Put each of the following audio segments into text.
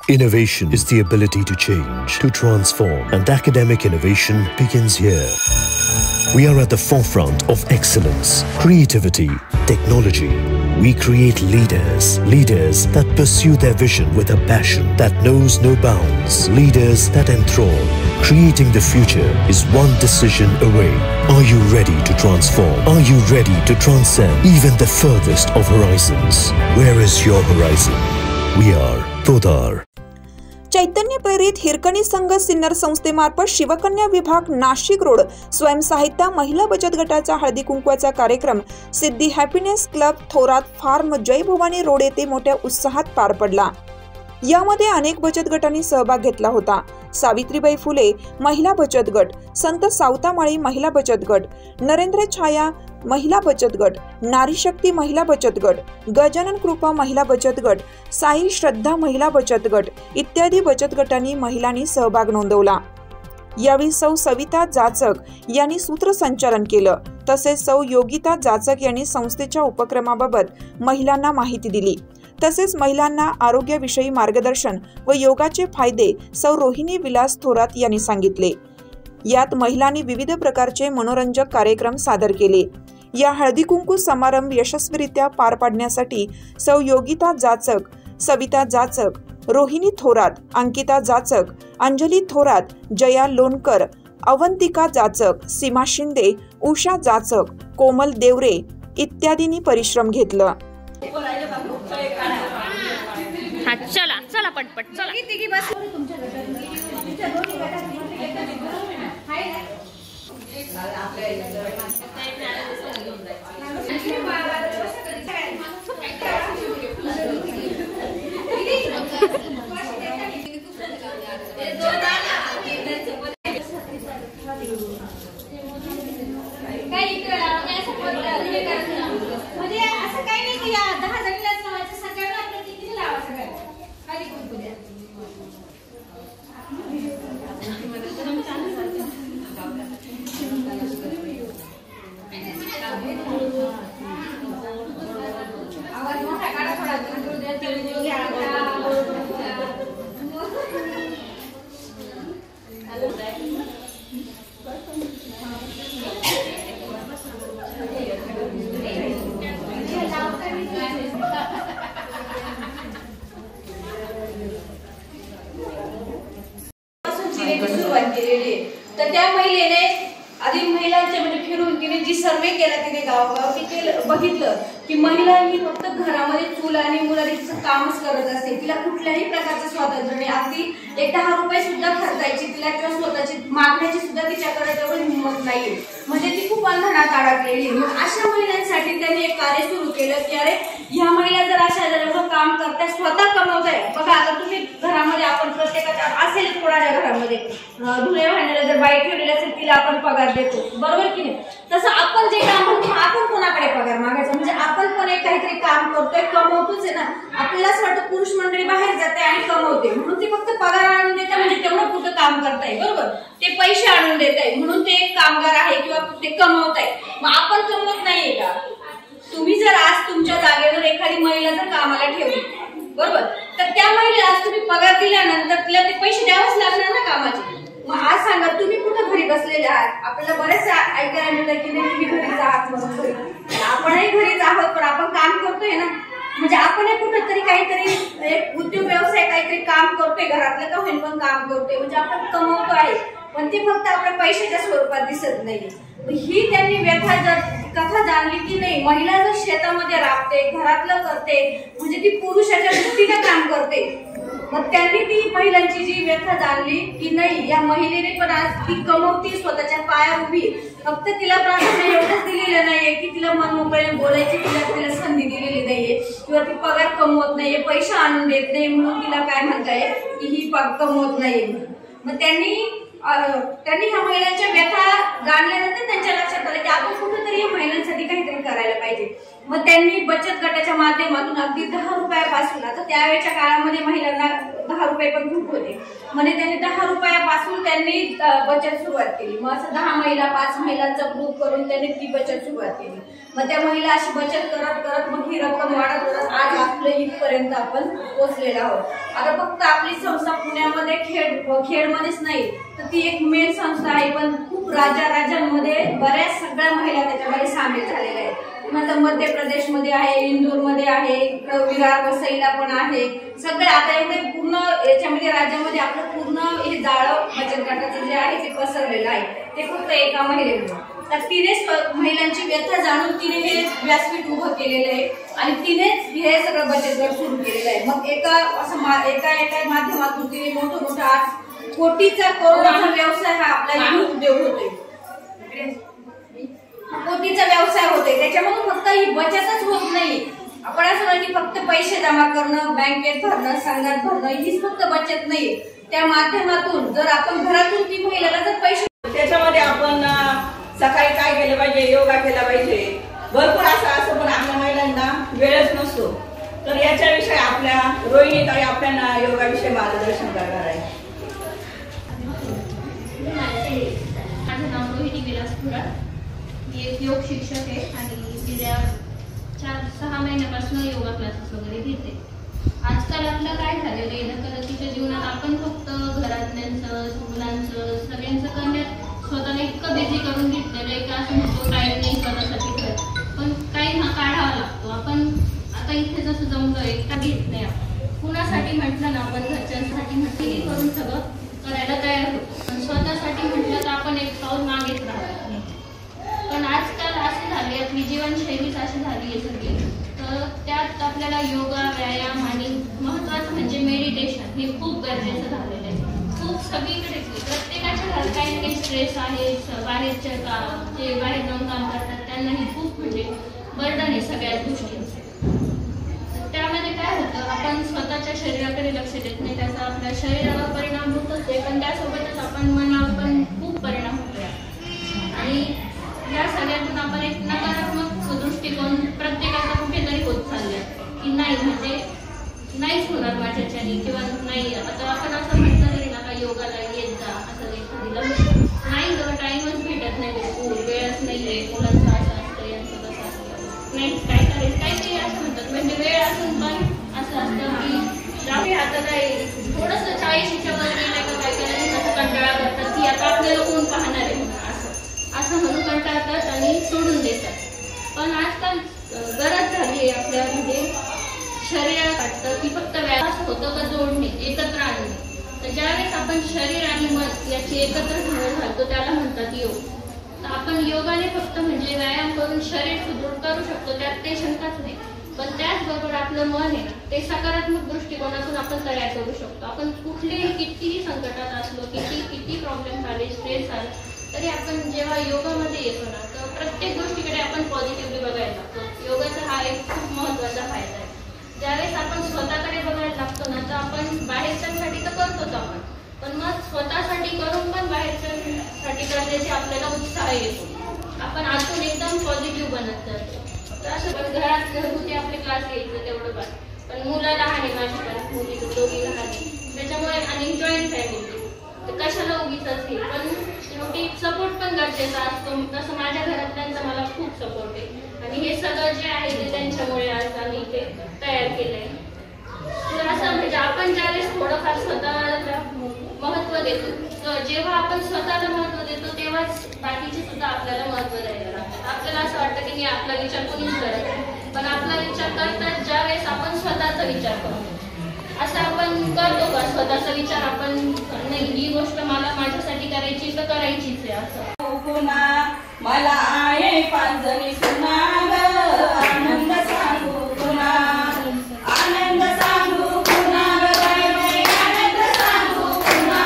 Innovation is the ability to change, to transform, and academic innovation begins here. We are at the forefront of excellence, creativity, technology. We create leaders that pursue their vision with a passion that knows no bounds, leaders that enthrall. Creating the future is one decision away. Are you ready to transform? Are you ready to transcend even the furthest of horizons? Where is your horizon? We are Todar. चैतन्य प्रेरित हिरकणी संघ सिन्नर संस्थेमार्फत शिवकन्या विभाग Nashik road स्वयंसहायता महिला बचत गटाचा हळदी कुंकवाचा कार्यक्रम सिद्धी हॅपीनेस क्लब थोरात फार्म जय भवानी रोड येथे मोठ्या उत्साहात पार पडला। यामध्ये अनेक बचत गटांनी सहभाग घेतला होता। सावित्रीबाई फुले महिला बचत गट, संत सावतामाळी महिला बचत गट, नरेंद्र छाया महिला बचत गट, नारी शक्ती महिला बचत गट, गजानन कृपा महिला बचत गट, साई श्रद्धा महिला बचत गट इत्यादी बचत गटांनी महिलांनी सहभाग नोंदवला। यावेळी सौ सविता जाचक यांनी सूत्रसंचालन केलं, तसेच सौ योगिता जाचक यांनी संस्थेच्या उपक्रमाबाबत महिलांना माहिती दिली। तसेच महिलांना आरोग्याविषयी मार्गदर्शन व योगाचे फायदे सौ रोहिणी विलास थोरात यांनी सांगितले। यात महिलांनी विविध प्रकारचे मनोरंजक कार्यक्रम सादर केले। या हळदी कुंकू समारंभ यशस्वीरित्या पार पाडण्यासाठी सौ योगिता जाचक, सविता जाचक, रोहिणी थोरात, अंकिता जाचक, अंजली थोरात, जया लोणकर, अवंतिका जाचक, सीमा शिंदे, उषा जाचक, कोमल देवरे इत्यादींनी परिश्रम घेतला। चला चला पटपट चला। सुरुवात केलेली तर त्या महिलेने आधी महिलांच्या म्हणजे फिरून तिने जी सर्वे केला तिने गावगाव तिथे बघितलं की महिला ही फक्त घरामध्ये चूल आणि मुलाचं कामच करत असते। तिला कुठल्याही प्रकारचं स्वातंत्र्य नाही। अगदी 10 रुपये सुद्धा खर्चायची तिला किंवा स्वतःची मागण्याची सुद्धा तिच्याकडे तेवढी हिंमत नाहीये, म्हणजे ती खूप अंधणात अडकलेली। मग अशा महिलांसाठी त्यांनी एक कार्य सुरू केलं की अरे ह्या महिला जर अशा जर एवढं काम करताय, स्वतः कमवताय, बघा आता तुम्ही घरामध्ये आपण प्रत्येकाच्या असेल कोणाच्या घरामध्ये धुणे भांड्याला जर बाई ठेवलेली असेल तिला आपण पगार देतो, बरोबर की नाही? तसं आपण जे काम करतो आपण कोणाकडे पगार मागायचा? म्हणजे आपण पण एक काहीतरी काम करतोय, कमवतोच आहे ना। आपल्याला असं वाटतं पुरुष मंडळी बाहेर जाते आणि कमवते म्हणून ते फक्त पगार आणून देते, म्हणजे तेवढं कुठं काम करताय, बरोबर? ते पैसे आणून देत आहे म्हणून ते एक कामगार आहे किंवा ते कमवताय। मग आपण कमवत नाहीये का? तुम्ही जर आज तुमच्या जागेवर एखादी महिला जर कामाला ठेवली, बरोबर, तर त्या महिलेला आज तुम्ही पगार दिल्यानंतर तिला ते पैसे द्यावेच लागणार ना कामाचे। मग आज सांगा तुम्ही कुठं घरी बसलेले आहात? आपल्याला बरेच ऐकायला मिळतं की नाही तुम्ही घरीच आहात म्हणून। आपणही घरीच आहोत पण आपण काम करतोय ना, म्हणजे आपण कुठेतरी काहीतरी एक उद्योग व्यवसाय काहीतरी काम करतोय, घरातलं का होईन पण काम करतोय, म्हणजे आपण कमवतो आहे पण ते फक्त आपल्या पैशाच्या स्वरूपात दिसत नाही। ही त्यांनी कथा जाणली की नाही महिला जर शेतामध्ये राबते, घरातलं करते, म्हणजे ती पुरुषाच्या दृष्टीने काम करते। मग त्यांनी ती महिलांची जी व्यथा जाणली की नाही या महिलेने पण आज ती कमवती, स्वतःच्या पायावर उभी, फक्त तिला प्राधान्य एवढंच दिलेलं नाहीये की तिला मनमोकळ्याने बोलायची तिला संधी दिलेली नाहीये किंवा ती पगार कमवत नाहीये, पैसे आणून देत नाही म्हणून तिला काय म्हणताय की ही कमवत नाहीये। मग त्यांनी ह्या महिलांच्या व्यथा जाणल्यानंतर त्यांच्या लक्षात आलं की आपण कुठेतरी या महिलांसाठी काहीतरी करायला पाहिजे। मग त्यांनी बचत गटाच्या माध्यमातून अगदी 10 रुपयापासून, आता त्यावेळेच्या काळामध्ये महिलांना 10 रुपये पण खूप होते. म्हणजे त्यांनी 10 रुपयापासून त्यांनी बचत सुरुवात केली. मग असं 10 महिला 5 महिलांचा ग्रुप करून त्यांनी ती बचत सुरुवात केली. मग त्या महिला अशी बचत करत करत मग ही रक्कम वाढत आज आपल्या इथपर्यंत आपण पोहोचलेलो आहोत. आता फक्त आपली संस्था पुण्यामध्ये खेडमध्येच नाही तर ती एक मेन संस्था आहे, पण खूप राज्यांमध्ये बऱ्याच सगळ्या महिला त्याच्यामध्ये सामील झालेल्या आहेत. मतलब मध्य प्रदेशमध्ये आहे, इंदूरमध्ये आहे, विरार वसईला पण आहे. सगळे आता एवढे पूर्ण याच्यामध्ये राज्यामध्ये आपलं पूर्ण हे जाळं बचत गटाचं जे आहे ते पसरलेलं आहे. ते फक्त एका महिलेने तर तिनेच महिलांची व्यथा जाणून तिने हे व्यासपीठ उभं केलेलं आहे आणि तिनेच हे सगळं बचत गट सुरू केलेलं आहे. मग एका माध्यमातून तिने मोठं आज कोटीचा करोडाचा व्यवसाय हा आपला उद्योग होतोय. कोटीचा व्यवसाय होतोय. त्याच्यामधून फक्त ही बचतच होत नाही. आपण असं म्हणतो की फक्त पैसे जमा करणं, बँकेत भरणं, संघात भरणं हीच फक्त बचत नाही. त्या माध्यमातून जर आपण घरातून ती महिलाला जर पैसे त्याच्यामध्ये आपण सकाळी काय केलं पाहिजे, योगा केला पाहिजे, भरपूर असं पण आपल्या महिलांना वेळच नसतो. तर याच्याविषयी आपल्या रोहिणी ताई आपल्याला योगाविषयी मार्गदर्शन करणार आहे. माझं नाव रोहिणी विलास खुराड. मी एक योग शिक्षक आहे आणि गेल्या 4-6 महिन्यापासून योगा क्लासेस वगैरे घेते. आजकाल आपलं काय झालेलं आहे, धकाधकीच्या जीवनात आपण फक्त घरातल्यांचं, मुलांचं, सगळ्यांचं करण्यात स्वतःला इतकं बिझी करून घेतलेलं आहे की असं म्हणतो टाईम नाही स्वतःसाठी करत, पण काही काढावा लागतो. आपण आता इथे जसं जमलोय का घेत नाही. आपण कुणासाठी म्हटलं ना, आपण घरच्यांसाठी म्हटलं हे करून सगळं करायला तयार होतो, पण स्वतःसाठी म्हटलं तर आपण एक पाऊल मागेच राहत नाही. पण आजकाल असे झाले, आपली जीवनशैलीच अशी झाली आहे सगळी, तर त्यात आपल्याला योगा, व्यायाम आणि महत्वाचं म्हणजे मेडिटेशन हे खूप गरजेचं झालेलं आहे. खूप सगळीकडे प्रत्येकाच्या घरात काही ना काही स्ट्रेस आहे. बाहेरच्या जे बाहेर जाऊन काम करतात त्यांनाही खूप म्हणजे बर्डन आहे सगळ्याच गोष्टींचे. त्यामध्ये काय होतं, आपण स्वतःच्या शरीराकडे लक्ष देत नाही. त्याचा आपल्या शरीरावर परिणाम होतोच आहे, पण त्यासोबतच आपण मनावर पण खूप परिणाम होतोय. आणि या सगळ्यातून आपण एक नकारात्मक दृष्टिकोन प्रत्येकाचा कुठेतरी होत चाललाय की नाही, म्हणजे नाहीच होणार माझ्याच्याने, किंवा नाही आता आपण असं म्हटलं तरी नका योगाला येत जा असं एखादीला नाही, जर टाइमच भेटत नाही, वेळच नाहीये, मुलांचं असं असतं, यांचं कसं असतं, नाही काय करायचं, काही असं म्हणतात. म्हणजे वेळ असून पण असं असतं की आता काय थोडंसं 40च्या वर गेलं का बायकांनी कसं कंटाळा करतात की आता आपल्याला कोण पाहणार आहे असं म्हणून कंटाळतात आणि सोडून देतात. पण आजकाल गरज झाली आहे आपल्या म्हणजे शरीरात वाटतं की फक्त व्यायाम होतं का जोडणे, एकत्र आणणे. तर ज्यावेळेस आपण शरीर आणि मन याची एकत्र घेऊन घालतो त्याला म्हणतात योग. तर आपण योगाने फक्त म्हणजे व्यायाम करून शरीर सुदृढ करू शकतो, त्यात ते शंकाच नाही. पण त्याचबरोबर आपलं मन आहे ना, ते सकारात्मक दृष्टिकोनातून आपण तयार करू शकतो. आपण कुठलेही कितीही संकटात असलो, किती प्रॉब्लेम आले, स्ट्रेस आले, तरी आपण जेव्हा योगामध्ये येतो ना, तर प्रत्येक गोष्टीकडे आपण पॉझिटिव्हली बघायला लागतो. योगाचा हा एक खूप महत्वाचा फायदा आहे. ज्यावेळेस आपण स्वतःकडे बघायला लागतो ना, तर आपण बाहेरच्यांसाठी तर करतोच आपण, पण मग स्वतःसाठी करून पण बाहेरच्यांसाठी करण्याची आपल्याला उत्साह येतो. आपण आतून एकदम पॉझिटिव्ह बनत जातो. तर असं पण घरात घरगुती आपले क्लास घ्यायचं तेवढं बघ, पण मुलं लहान आहे, माझी पण मुली दोघी लहान आहे, त्याच्यामुळे आणि जॉईंट फॅमिली तर कशाला उगीच हे. पण शेवटी सपोर्ट पण गरजेचा असतो. तसं माझ्या घरातल्यांचा मला खूप सपोर्ट आहे आणि हे सगळं जे आहे ते त्यांच्यामुळे आज आम्ही ते तयार केलंय. तर असं म्हणजे आपण ज्यावेळेस थोडंफार स्वतःला महत्व देतो, तर जेव्हा आपण स्वतःला महत्व देतो तेव्हाच बाकीचे सुद्धा आपल्याला महत्व द्यायला लागतात. आपल्याला असं वाटतं की मी आपला विचार कोणीच करत नाही, पण आपला विचार करतात ज्यावेळेस आपण स्वतःचा विचार करतो. असं आपण करतो का स्वतःचा विचार, आपण नाही ही गोष्ट मला माझ्यासाठी करायची तर करायचीच आहे असं. मला आहे 5 जणी सुना ग, आनंद सांगू पुन्हा, आनंद सांगू पुन्हा ग, आनंद सांगू पुन्हा,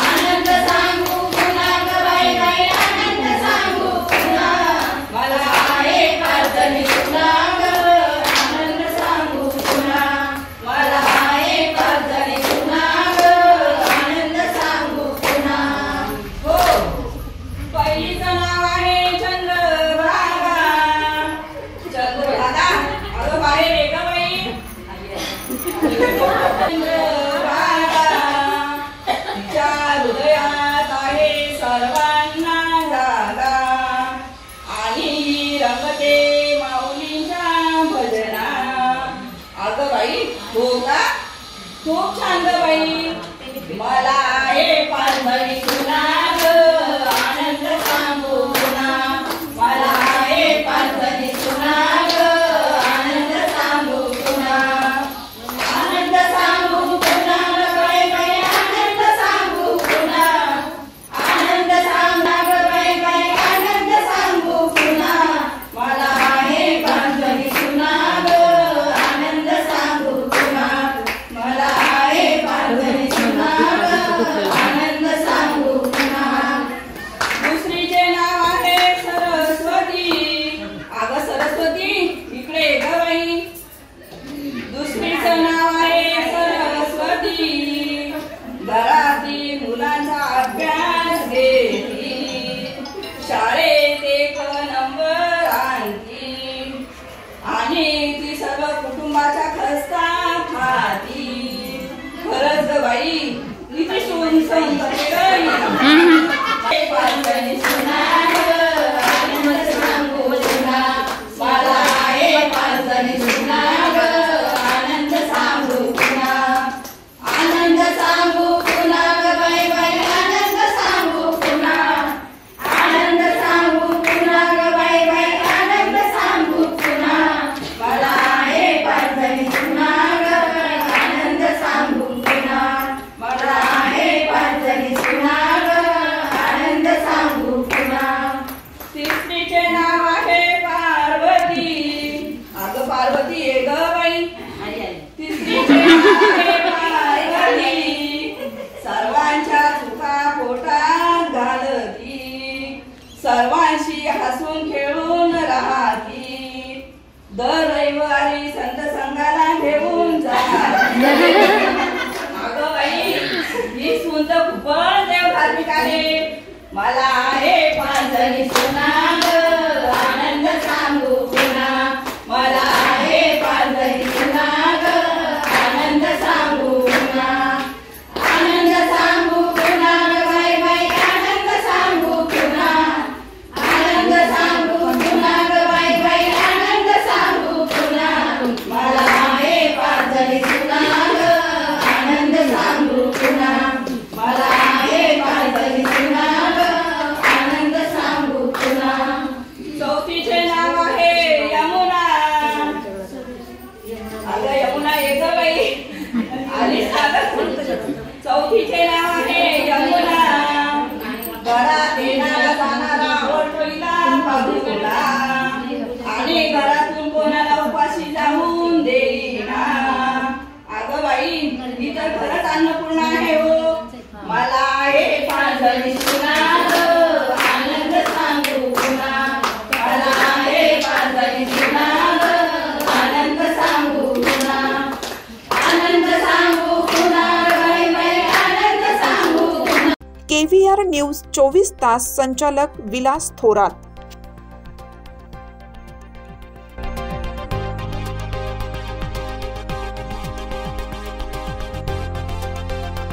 आनंद सांगू पुन्हा ग, आनंद सांगू पुन्हा. मला आहे 5 जणी सुना ग, आनंद सांगू पुन्हा, मला आहे 5 जणी सुना ग, आनंद सांगू पुन्हा. हो, पहिलीचं नाव आहे चंद्रभागा. बाई मला हे पालघरी सुना ग आनंद सांगू पुन्हा मला हे पालघरी सुना ग आनंद सांगू पुन्हा आनंद सांगू पुन्हा ग बाई बाई आनंद सांगू पुन्हा आनंद सांगा ग बाई बाई आनंद सांगू पुन्हा मला हे पालघरी सुना ग आनंद सांगू पुन्हा मला हे पालघरी सुना ग आनंद सांगू पुन्हा दुसरीचे नाव आहे सरस्वती अगं सरस्वती इकडे ग बाई दुसरीचं नाव आहे सरस्वती घरातील मुलांचा अभ्यास घेती शाळेत एक नंबर आणती आणि ती सर्व कुटुंबाच्या खस्ता खाती खरंच ग बाई किती सून संकटे गई पालघरी सुना ग आनंद सांगू पुन्हा मला हे पालघरी सुना ग आनंद सांगू पुन्हा आनंद सांगू पुन्हा ग बाई बाई आनंद सांगू पुन्हा आनंद सांगू पुन्हा ग बाई बाई आनंद सांगू पुन्हा मला हे पालघरी सुना ग आनंद सांगू पुन्हा मला हे पालघरी सुना ग आनंद सांगू पुन्हा तिसरीचे नाव आहे पार्वती अगं पार्वती ये ग बाई तिसरीचे नाव आहे पार्वती सर्वांच्या चुका पोटात घालती सर्वांशी हसून खेळून राहती दर रविवारी संत संघाला घेऊन जाती अगं बाई ही सून तर खूपच देव धार्मिक आहे मला हे पालघरी सुना ग आनंद सांगू पुन्हा मला हे पालघरी सुना ग आनंद सांगू पुन्हा आनंद सांगू पुन्हा ग बाई बाई आनंद सांगू पुन्हा आनंद सांगू पुन्हा ग बाई बाई आनंद सांगू पुन्हा मला हे पालघरी सुना ग आनंद सांगू पुन्हा मला हे पालघरी सुना ग आनंद सांगू पुन्हा चौथीचे नाव आहे यमुना अगं यमुना ये ग बाई आलीस का ग? चौथीचे नाव आहे यमुना घरात येणारा जाणारा ओळखीला पाहुणा आणि घरातून कोणाला उपाशी जाऊन देईना अगं बाई ही तर खरंच अन्नपूर्णा आहे हो मला हे पालघरी सुना ग आनंद सांगू पुन्हा मला हे पालघरी सुना ग आनंद सांगू पुन्हा आनंद सांगू पुन्हा बाई बाई आनंद सांगू पुन्हा KVR न्यूज 24 तास संचालक विलास थोरात।